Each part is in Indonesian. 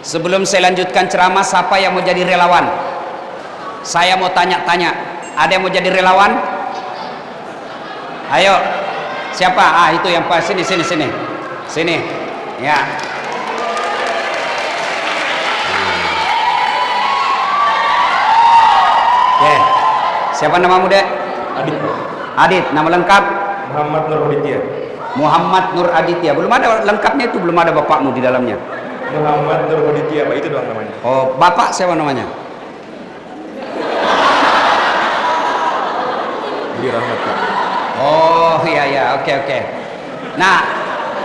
Sebelum saya lanjutkan ceramah, siapa yang mau jadi relawan? Saya mau tanya-tanya. Ada yang mau jadi relawan? Ayo. Siapa? Ah, itu yang pas. Sini. Sini. Ya. Oke. Siapa namamu, Dek? Adit. Adit. Nama lengkap? Muhammad Nur Aditya. Muhammad Nur Aditya. Belum ada lengkapnya itu, belum ada bapakmu di dalamnya. Muhammad Nur Aditya, Pak, itu doang namanya. Oh, bapak siapa namanya? Budi Rahmat, Pak. Oh, iya, oke. Nah,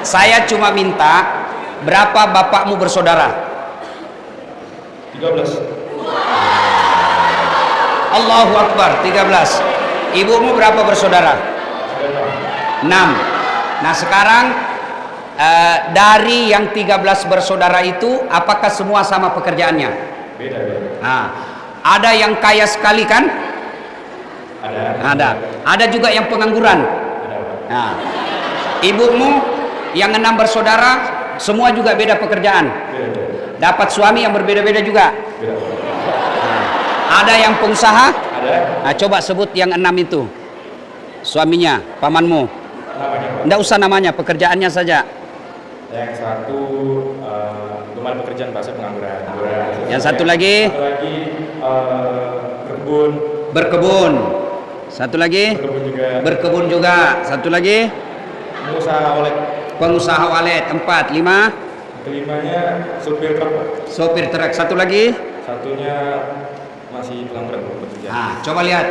saya cuma minta, berapa bapakmu bersaudara? 13. Allahu Akbar, 13. Ibumu berapa bersaudara? 6. Nah, sekarang dari yang 13 bersaudara itu, apakah semua sama pekerjaannya? Beda. Nah, ada yang kaya sekali kan? Ada. Ada juga yang pengangguran. Ada. Nah, ibumu yang 6 bersaudara, semua juga beda pekerjaan. Beda. Dapat suami yang berbeda-beda juga. Beda. Ada yang pengusaha. Ada. Nah, coba sebut yang 6 itu. Suaminya, pamanmu. Namanya, Pak. Nggak usah namanya, pekerjaannya saja. Yang satu kemarin pekerjaan bahasa pengangguran. Yang satu lagi? Satu lagi Berkebun. Satu lagi? Berkebun juga. Satu lagi? pengusaha oleh. Pengusaha walet. 4, 5. Kelimanya supir truk, Pak. Sopir truk. Satu lagi? Satunya masih pengangguran bekerja. Nah, coba lihat.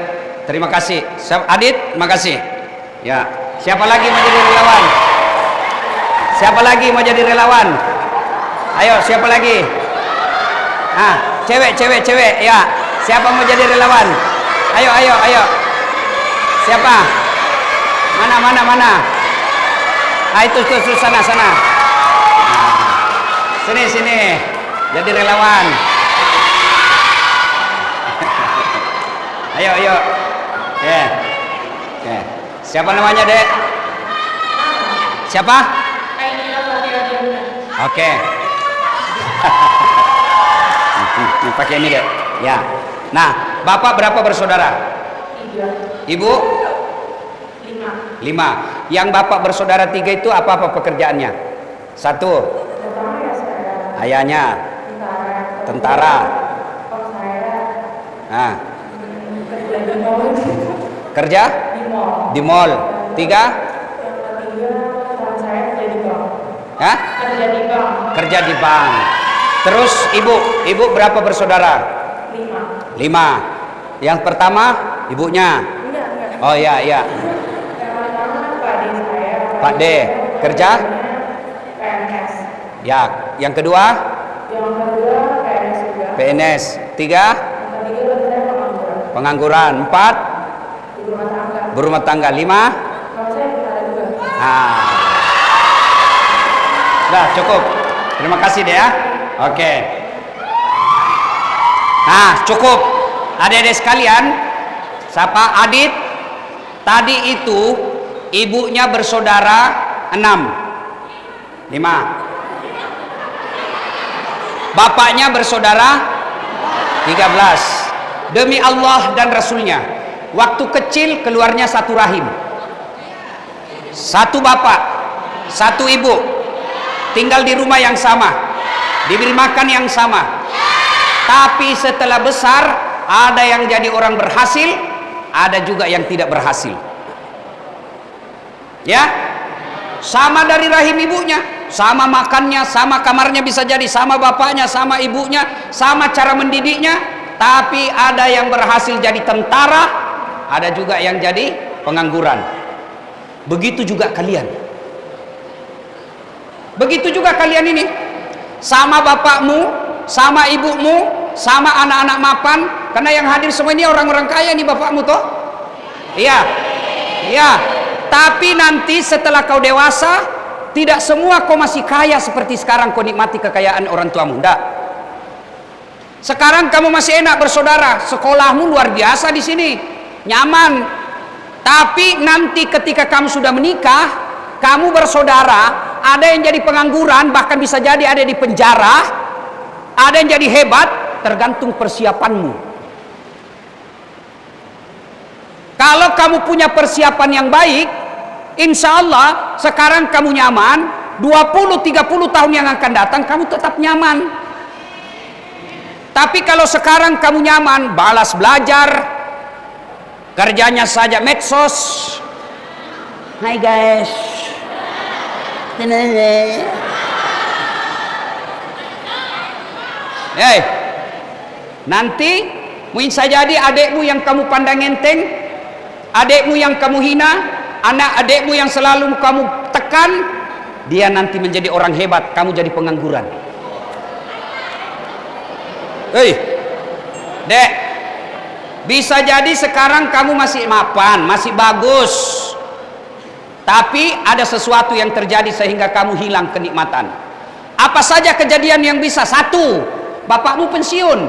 Terima kasih. Adit, makasih. Ya. Siapa lagi mau jadi relawan? Siapa lagi mau jadi relawan? Ayo, siapa lagi? Ah, cewek. Ya. Siapa mau jadi relawan? Ayo. Siapa? Mana? Ah, itu sana. Nah. Sini. Jadi relawan. Ayo. Oke. Siapa namanya, Dek? Siapa? Oke. Ini pakai ini, Dek. Ya. Nah, Bapak berapa bersaudara? 3. Ibu? 5. Yang Bapak bersaudara 3 itu apa pekerjaannya? 1. Pertama ya saya Ayahnya tentara. Kalau saya Nah, kerja di mall. kerja di mall. 3? Yang ketiga teman saya kerja di bank. Hah? Kerja di bank. Terus ibu berapa bersaudara? 5. Yang pertama ibunya. Enggak. Oh iya. Yang pertama Pak D saya. Pak D. Kerja? PNS. Ya. Yang kedua? Yang kedua PNS juga. PNS. 3? Yang ketiga saya Pengangguran. 4? Ibu rumah tangga. Berumah tangga. 5? Kalau saya ada juga. Nah. Sudah cukup. Terima kasih deh ya. Oke. Nah, cukup. Adik-adik sekalian, siapa? Adit. Tadi itu ibunya bersaudara 6. 5. Bapaknya bersaudara 13. Demi Allah dan Rasulnya, waktu kecil keluarnya satu rahim. Satu bapak, satu ibu, tinggal di rumah yang sama, diberi makan yang sama. Tapi setelah besar, ada yang jadi orang berhasil, ada juga yang tidak berhasil. Ya, sama dari rahim ibunya, sama makannya, sama kamarnya bisa jadi, sama bapaknya, sama ibunya, sama cara mendidiknya. Tapi ada yang berhasil jadi tentara, ada juga yang jadi pengangguran. Begitu juga kalian. Begitu juga kalian ini. Sama bapakmu, sama ibumu, sama anak-anak mapan. Karena yang hadir semua ini orang-orang kaya nih bapakmu toh. Iya. Tapi nanti setelah kau dewasa, tidak semua kau masih kaya seperti sekarang kau nikmati kekayaan orang tuamu. Enggak. Sekarang kamu masih enak bersaudara, sekolahmu luar biasa di sini, nyaman. Tapi nanti ketika kamu sudah menikah, kamu bersaudara, ada yang jadi pengangguran, bahkan bisa jadi ada di penjara. Ada yang jadi hebat tergantung persiapanmu. Kalau kamu punya persiapan yang baik, insya Allah sekarang kamu nyaman, 20-30 tahun yang akan datang kamu tetap nyaman. Tapi kalau sekarang kamu nyaman, balas belajar, kerjanya saja medsos. Hai guys. Hei, nanti mungkin saja jadi adekmu yang kamu pandang enteng, adekmu yang kamu hina, anak adekmu yang selalu kamu tekan, dia nanti menjadi orang hebat, kamu jadi pengangguran. Hei, dek, bisa jadi sekarang kamu masih mapan, masih bagus, tapi ada sesuatu yang terjadi sehingga kamu hilang kenikmatan. Apa saja kejadian yang bisa? Satu, bapakmu pensiun.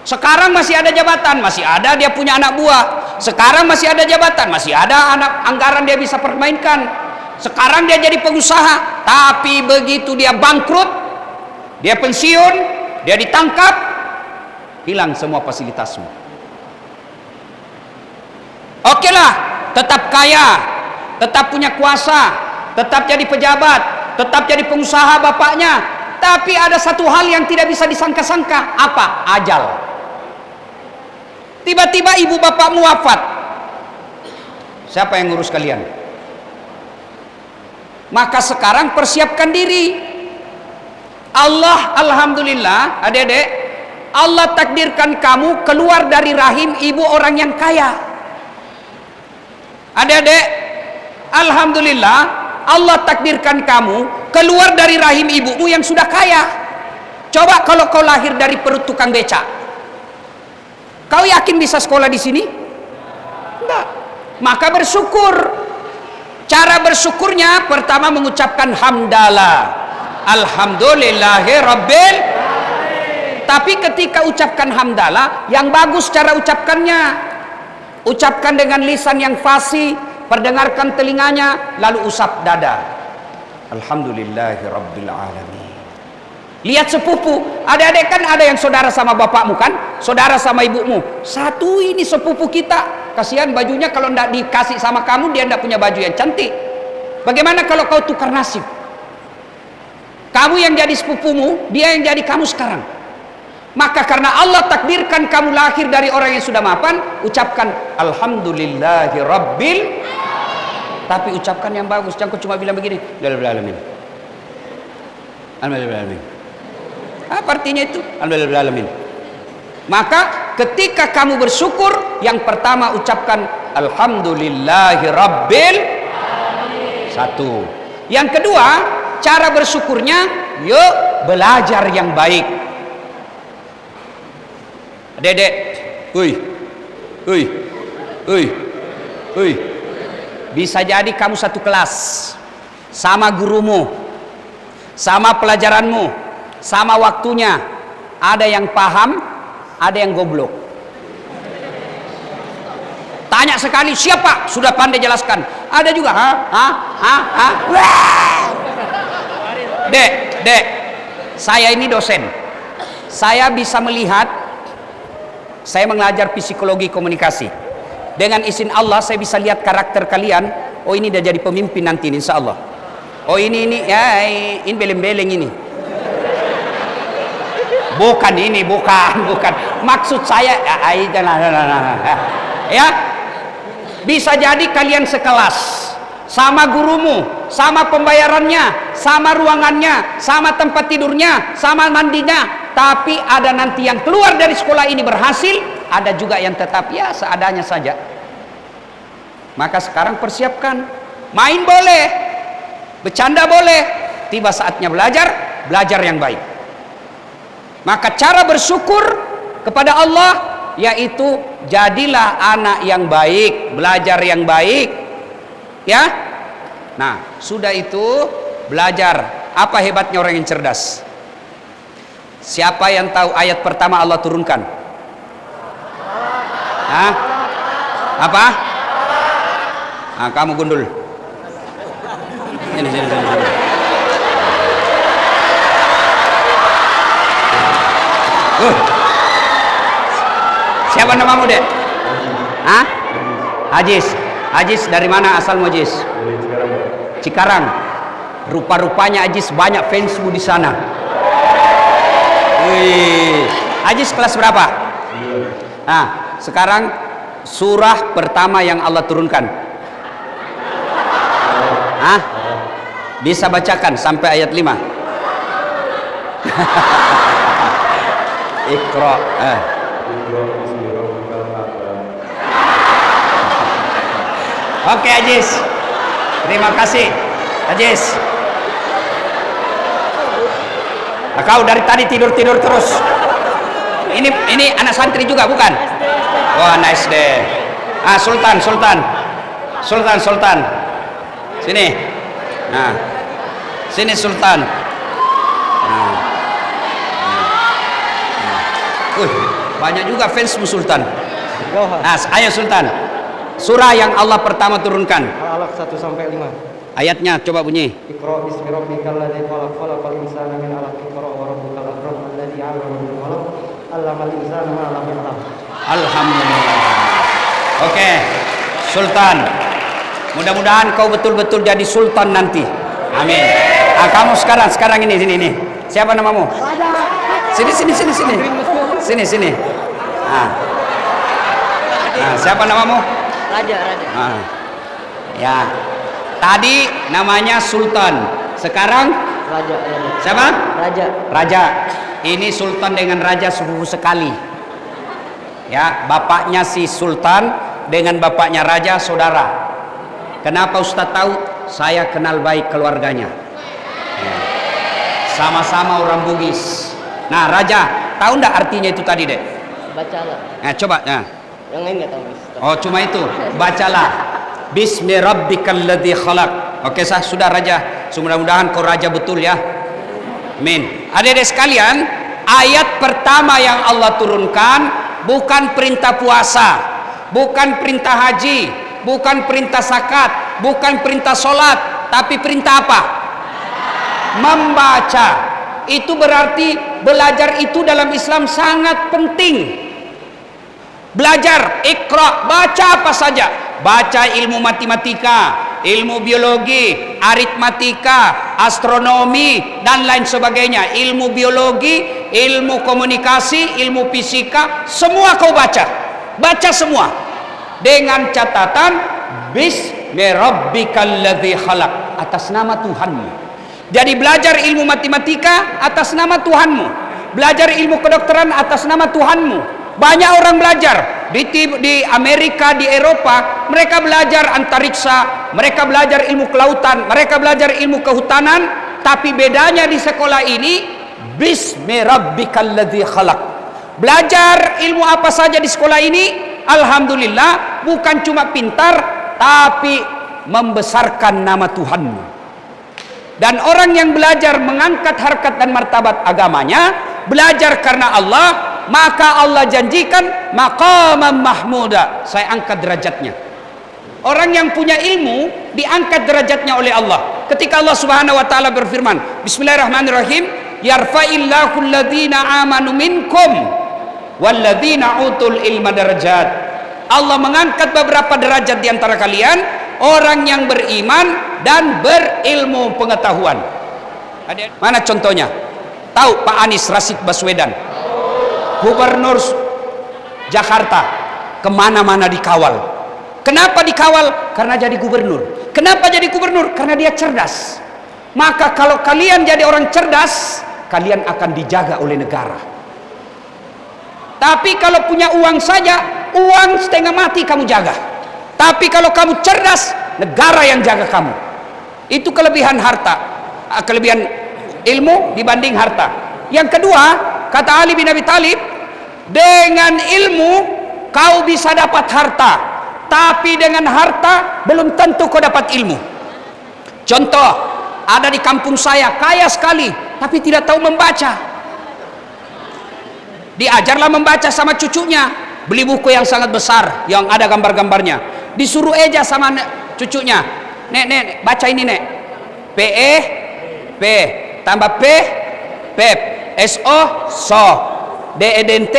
Sekarang masih ada jabatan, masih ada dia punya anak buah. Sekarang masih ada jabatan, masih ada anak anggaran dia bisa permainkan. Sekarang dia jadi pengusaha, tapi begitu dia bangkrut, dia pensiun, dia ditangkap, hilang semua fasilitasmu. Oke lah, tetap kaya, tetap punya kuasa, tetap jadi pejabat, tetap jadi pengusaha bapaknya, tapi ada satu hal yang tidak bisa disangka-sangka. Apa? Ajal. Tiba-tiba ibu bapakmu wafat, siapa yang ngurus kalian? Maka sekarang persiapkan diri. Allah, alhamdulillah, adik-adik, Allah takdirkan kamu keluar dari rahim ibu orang yang kaya. Adik-adik, alhamdulillah, Allah takdirkan kamu keluar dari rahim ibumu yang sudah kaya. Coba kalau kau lahir dari perut tukang becak, kau yakin bisa sekolah di sini? Enggak. Maka bersyukur. Cara bersyukurnya pertama mengucapkan hamdalah, alhamdulillahi rabbil. Tapi ketika ucapkan hamdalah, yang bagus cara ucapkannya, ucapkan dengan lisan yang fasih, perdengarkan telinganya, lalu usap dada, alhamdulillahi rabbil alamin. Lihat sepupu, adik-adik kan ada yang saudara sama bapakmu kan, saudara sama ibumu. Satu ini sepupu kita, kasihan bajunya kalau tidak dikasih sama kamu, dia tidak punya baju yang cantik. Bagaimana kalau kau tukar nasib? Kamu yang jadi sepupumu, dia yang jadi kamu sekarang. Maka karena Allah takdirkan kamu lahir dari orang yang sudah mapan, ucapkan alhamdulillahi rabbil. Tapi ucapkan yang bagus, jangan cuma bilang begini, alhamdulillah alamin. Apa artinya itu? Alhamdulillah alamin. Maka ketika kamu bersyukur, yang pertama ucapkan alhamdulillahi rabbil. Satu. Yang kedua, cara bersyukurnya, yuk belajar yang baik. Dedek, bisa jadi kamu satu kelas sama gurumu, sama pelajaranmu, sama waktunya. Ada yang paham, ada yang goblok. Tanya sekali, siapa? Sudah pandai jelaskan. Ada juga, Dek, saya ini dosen. Saya bisa melihat. Saya mengajar psikologi komunikasi. Dengan izin Allah saya bisa lihat karakter kalian. Oh ini dia jadi pemimpin nanti insya Allah. Oh ini ya ini beleng-beleng ini. Bukan ini, bukan. Maksud saya ya. Bisa jadi kalian sekelas sama gurumu, sama pembayarannya, sama ruangannya, sama tempat tidurnya, sama mandinya. Tapi ada nanti yang keluar dari sekolah ini berhasil, ada juga yang tetap ya seadanya saja. Maka sekarang persiapkan. Main boleh, bercanda boleh, tiba saatnya belajar yang baik. Maka cara bersyukur kepada Allah yaitu jadilah anak yang baik, belajar yang baik. Ya. Nah, sudah itu belajar. Apa hebatnya orang yang cerdas? Siapa yang tahu ayat pertama Allah turunkan? Hah? Apa? Nah, kamu gundul. Sini. Siapa namamu, Dek? Hah? Ajis. Ajis dari mana asalmu, Ajis? Dari Cikarang, Pak. Cikarang. Rupa-rupanya Ajis banyak fansmu di sana. Wih. Ajis kelas berapa? Nah, sekarang surah pertama yang Allah turunkan. Hah? Bisa bacakan sampai ayat 5. Iqra. Oke, Ajis. Terima kasih, Ajis. Nah, kau dari tadi tidur terus. Ini anak santri juga bukan? Wah, anak SD. Ah, Sultan. Sini. Nah, sini Sultan. Banyak juga fansmu Sultan. Nah, ayo Sultan. Surah yang Allah pertama turunkan. Al-Alaq 1 sampai 5. Ayatnya coba bunyi. Iqra bismi rabbikal ladzi khalaq, khalaqal insana min 'alaq. Iqra wa rabbukal akram alladzi 'allama bil qalam, 'allamal insana ma lam ya'lam. Alhamdulillah. Oke, Sultan. Mudah-mudahan kau betul-betul jadi sultan nanti. Amin. Ah, kamu sekarang ini sini. Siapa namamu? Sini. Sini. Ah. Nah, siapa namamu? Raja. Ah. Ya. Tadi namanya Sultan. Sekarang Raja. siapa? Raja. Ini Sultan dengan Raja sepupu sekali. Ya, bapaknya si Sultan dengan bapaknya Raja saudara. Kenapa Ustaz tahu? Saya kenal baik keluarganya. Ya. Sama-sama orang Bugis. Nah, Raja, tahu ndak artinya itu tadi, Dek? Bacalah. Nah, coba. Nah. Yang lain nggak tahu, Ustaz. Oh, cuma itu. Bacalah. Bismi rabbikal ladzi khalaq. Oke, sudah Raja. Mudah-mudahan kau raja betul ya. Amin. Adik-adik sekalian, ayat pertama yang Allah turunkan bukan perintah puasa, bukan perintah haji, bukan perintah zakat, bukan perintah sholat, tapi perintah apa? Membaca. Itu berarti belajar itu dalam Islam sangat penting. Belajar, Iqra, baca apa saja. Baca ilmu matematika, ilmu biologi, aritmatika, astronomi, dan lain sebagainya. Ilmu biologi, ilmu komunikasi, ilmu fisika, semua kau baca. Baca semua. Dengan catatan, Bismi rabbikal ladzi khalaq, atas nama Tuhanmu. Jadi belajar ilmu matematika atas nama Tuhanmu. Belajar ilmu kedokteran atas nama Tuhanmu. Banyak orang belajar di Amerika, di Eropa, mereka belajar antariksa, mereka belajar ilmu kelautan, mereka belajar ilmu kehutanan, tapi bedanya di sekolah ini Bismi rabbikal ladzi khalaq. Belajar ilmu apa saja di sekolah ini, alhamdulillah, bukan cuma pintar, tapi membesarkan nama Tuhanmu. Dan orang yang belajar mengangkat harkat dan martabat agamanya, belajar karena Allah, maka Allah janjikan maqaman mahmuda, saya angkat derajatnya. Orang yang punya ilmu diangkat derajatnya oleh Allah. Ketika Allah Subhanahu wa taala berfirman, Bismillahirrahmanirrahim, yarfa'illahu alladhina amanu minkum walladzina utul ilma darajat. Allah mengangkat beberapa derajat di antara kalian, orang yang beriman dan berilmu pengetahuan. Mana contohnya? Tahu Pak Anies Rashid Baswedan, Gubernur Jakarta, kemana-mana dikawal. Kenapa dikawal? Karena jadi gubernur. Kenapa jadi gubernur? Karena dia cerdas. Maka kalau kalian jadi orang cerdas, kalian akan dijaga oleh negara. Tapi kalau punya uang saja, uang setengah mati kamu jaga. Tapi kalau kamu cerdas, negara yang jaga kamu. Itu kelebihan harta, kelebihan ilmu dibanding harta. Yang kedua, kata Ali bin Abi Thalib, dengan ilmu kau bisa dapat harta, tapi dengan harta belum tentu kau dapat ilmu. Contoh, ada di kampung saya kaya sekali, tapi tidak tahu membaca. Diajarlah membaca sama cucunya, beli buku yang sangat besar yang ada gambar-gambarnya. Disuruh eja sama cucunya, nek baca ini nek, P tambah P, pep, SO, so. DEDNT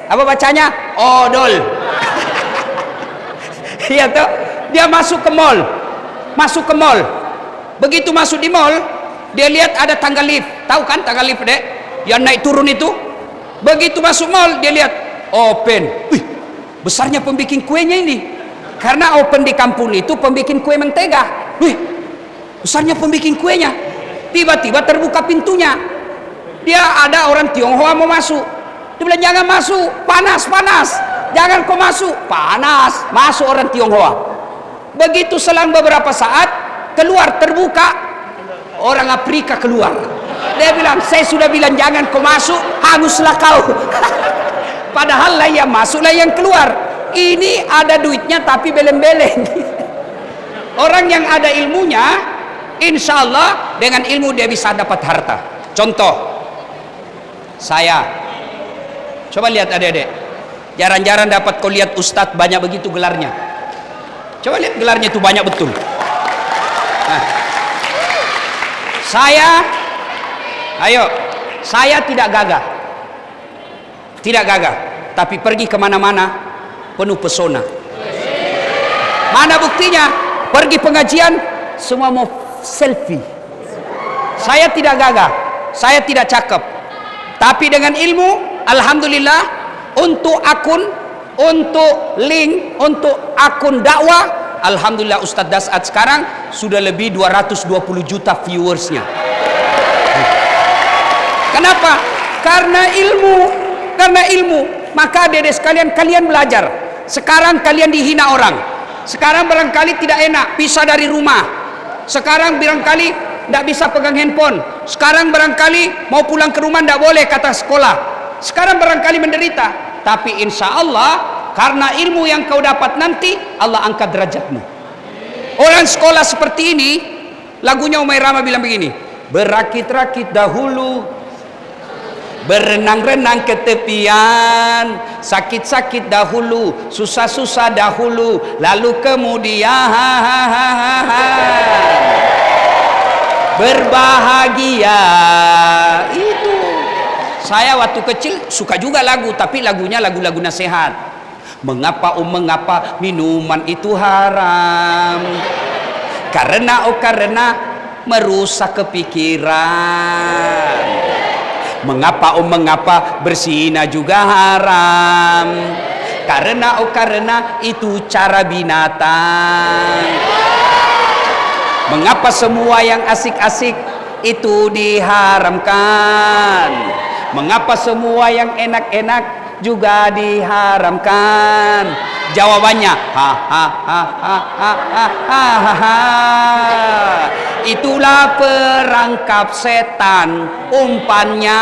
apa bacanya? Odol. Iya tuh, dia masuk ke mall. Begitu masuk di mall, dia lihat ada tangga lift. Tahu kan tangga lift, Dek? Yang naik turun itu. Begitu masuk mall, dia lihat open. Wih, besarnya pembikin kuenya ini. Karena open di kampung itu pembikin kue mentega. Wih, besarnya pembikin kuenya. Tiba-tiba terbuka pintunya. Dia ada orang Tionghoa mau masuk. Dia bilang jangan masuk, panas. Jangan kau masuk, panas. Masuk orang Tionghoa. Begitu selang beberapa saat, keluar terbuka, orang Afrika keluar. Dia bilang, saya sudah bilang jangan kau masuk, hanguslah kau. Padahal lah yang masuk lah yang keluar. Ini ada duitnya tapi beleng-beleng. Orang yang ada ilmunya, insya Allah dengan ilmu dia bisa dapat harta. Contoh, saya coba lihat adik-adik, jarang-jarang dapat kau lihat ustadz banyak begitu gelarnya. Coba lihat gelarnya itu banyak betul. Nah, saya tidak gagah, tapi pergi kemana-mana penuh pesona. Mana buktinya? Pergi pengajian semua mau selfie. Saya tidak gagah, saya tidak cakep, tapi dengan ilmu, alhamdulillah, untuk akun, untuk link, untuk akun dakwah, alhamdulillah Ustadz Dasat sekarang sudah lebih 220 juta viewersnya. Kenapa? Karena ilmu. Maka adik-adik sekalian, kalian belajar. Sekarang kalian dihina orang. Sekarang barangkali tidak enak pisah dari rumah. Sekarang barangkali tidak bisa pegang handphone. Sekarang barangkali mau pulang ke rumah tidak boleh kata sekolah. Sekarang barangkali menderita. Tapi insya Allah karena ilmu yang kau dapat nanti Allah angkat derajatmu. Orang sekolah seperti ini, lagunya Umay Rama bilang begini, berakit-rakit dahulu, berenang-renang ke tepian, sakit-sakit dahulu, susah-susah dahulu, lalu kemudian berbahagia. Itu saya waktu kecil suka juga lagu, tapi lagunya lagu-lagu nasihat. Mengapa minuman itu haram? Karena merusak kepikiran. Mengapa berzina juga haram? Karena itu cara binatang. Mengapa semua yang asik-asik itu diharamkan? Mengapa semua yang enak-enak juga diharamkan? Jawabannya itulah perangkap setan, umpannya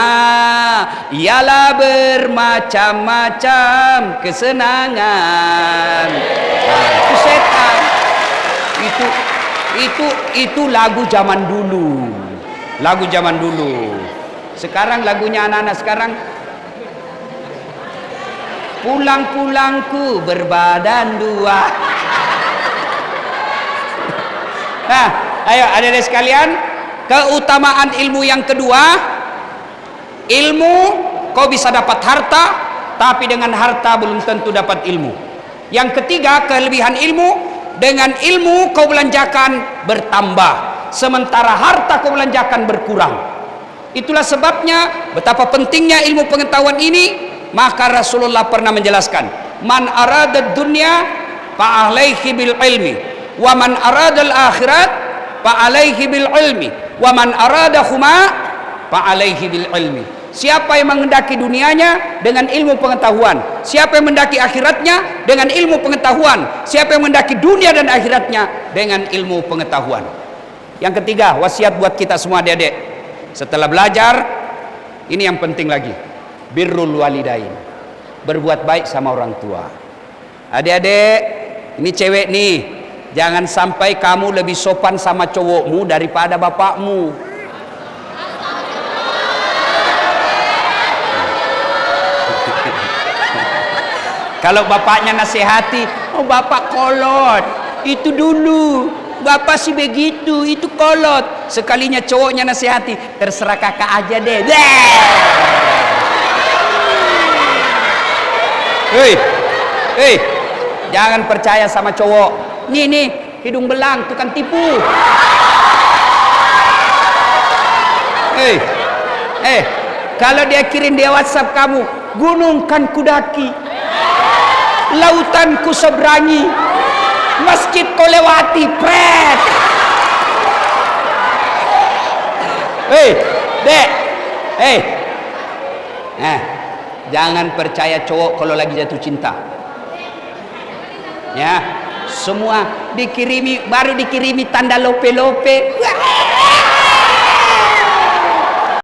ialah bermacam-macam kesenangan. Itu setan. Itu lagu zaman dulu. Sekarang lagunya anak-anak sekarang, pulang-pulangku berbadan dua. Nah, ayo adik-adik sekalian, keutamaan ilmu yang kedua, ilmu kau bisa dapat harta, tapi dengan harta belum tentu dapat ilmu. Yang ketiga, kelebihan ilmu, dengan ilmu kau belanjakan bertambah, sementara harta kau belanjakan berkurang. Itulah sebabnya betapa pentingnya ilmu pengetahuan ini. Maka Rasulullah pernah menjelaskan, man arada dunya fa alaihi bil ilmi, wa man arada al akhirat fa alaihi bil ilmi, wa man aradahuma fa alaihi bil ilmi. Siapa yang menghendaki dunianya dengan ilmu pengetahuan, siapa yang menghendaki akhiratnya dengan ilmu pengetahuan, siapa yang menghendaki dunia dan akhiratnya dengan ilmu pengetahuan. Yang ketiga, wasiat buat kita semua adik-adik, setelah belajar, ini yang penting lagi, birrul walidain, berbuat baik sama orang tua. Adik-adik, ini cewek nih, jangan sampai kamu lebih sopan sama cowokmu daripada bapakmu. Kalau bapaknya nasihati, oh bapak kolot, itu dulu, bapak sih begitu, itu kolot. Sekalinya cowoknya nasihati, terserah kakak aja deh. Hei, jangan percaya sama cowok. Nih, hidung belang, tukang tipu. Kalau dia kirim dia WhatsApp kamu, gunung kan kudaki, lautan ku seberangi, masjid kau lewati, pret. Dek, jangan percaya cowok kalau lagi jatuh cinta. Ya, semua baru dikirimi tanda lope-lope.